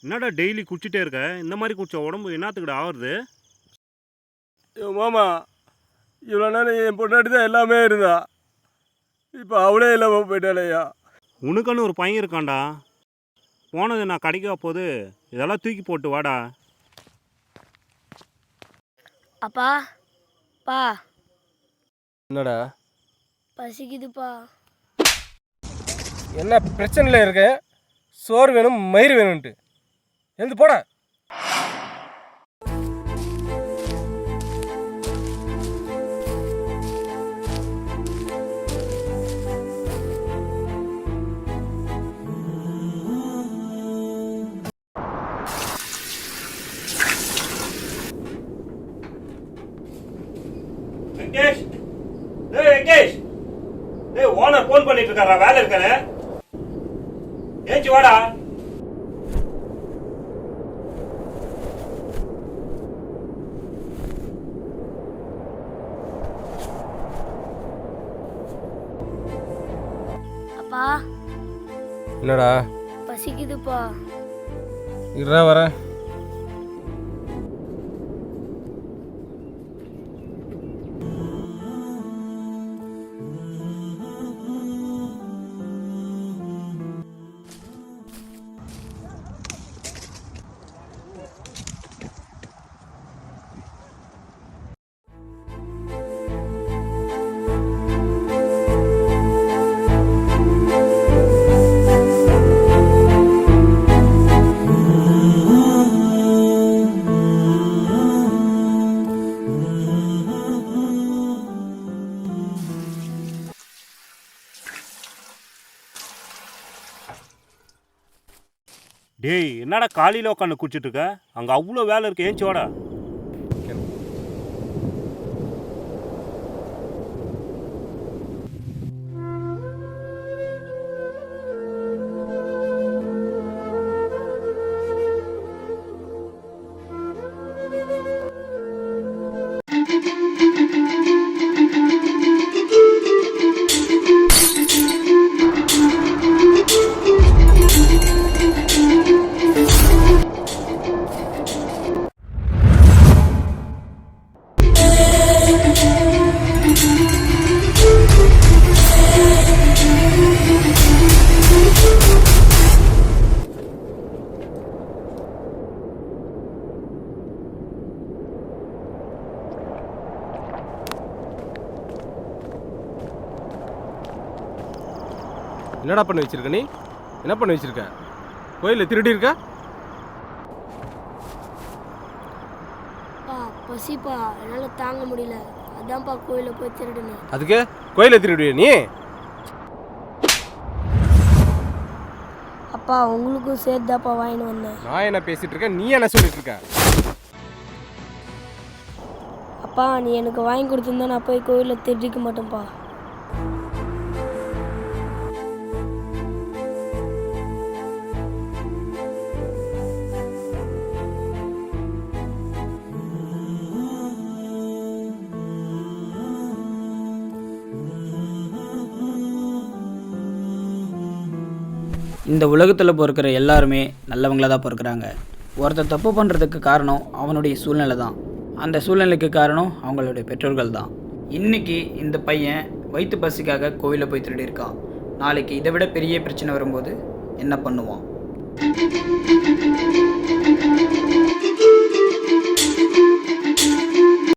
என்னடா டெய்லி குடிச்சிட்டே இருக்க? இந்த மாதிரி குடிச்சா உடம்பு என்னத்துக்குடா ஆகுறது? மாமா, இவ்வளோ நேரம் என் பொண்டாட்டி தான் எல்லாமே இருந்தா. இப்போ அவளே இல்லாமல் போயிட்டாளையா. உனக்குன்னு ஒரு பையன் இருக்கான்டா. போனது நான் கிடைக்க போது இதெல்லாம் தூக்கி போட்டு வாடா. அப்பா பா என்னடா பசிக்குதுப்பா. என்ன பிரச்சனையில் இருக்க? சோறு வேணும், மயிர் வேணும்ன்ட்டு எழுந்து போட. வெங்கேஷ், வெங்கேஷ், ஓனர் போன் பண்ணிட்டு இருக்காரா? வேலை இருக்கானே, ஏஞ்சி வாடா. அப்பா என்னடா? பசிக்குதுப்பா. இருடா வரேன். டேய், என்னடா காலையில் உட்காந்து குடிச்சிட்டு இருக்க? அங்கே அவ்வளோ வேலை இருக்கு, ஏஞ்சி வாடா. என்னடா பண்ணி வச்சிருக்க? நீ என்ன பண்ணி வச்சிருக்க? கோயிலில் திருடி இருக்க? பசிப்பா, என்னால் தாங்க முடியல. அதான்ப்பா கோயிலில் போய் திருடுனேன். அதுக்கு கோயிலில் திருடுவிய நீ? அப்பா உங்களுக்கும் சேர்த்தாப்பா வாங்கிட்டு வந்தேன். நான் என்ன பேசிட்டு இருக்கேன், நீ என்ன சொல்லிட்டு இருக்க? அப்பா நீ எனக்கு வாங்கி கொடுத்துருந்தா நான் போய் கோயிலில் திருடிக்க மாட்டேன்ப்பா. இந்த உலகத்தில் பிறக்கிற எல்லாருமே நல்லவங்களாக தான் பிறக்கிறாங்க. ஒருத்தர் தப்பு பண்ணுறதுக்கு காரணம் அவனுடைய சூழ்நிலை தான். அந்த சூழ்நிலைக்கு காரணம் அவங்களுடைய பெற்றோர்கள் தான். இன்றைக்கி இந்த பையன் வயிற்று பசிக்காக கோவிலில் போய் திருடி இருக்கான். நாளைக்கு இதை விட பெரிய பிரச்சனை வரும்போது என்ன பண்ணுவான்?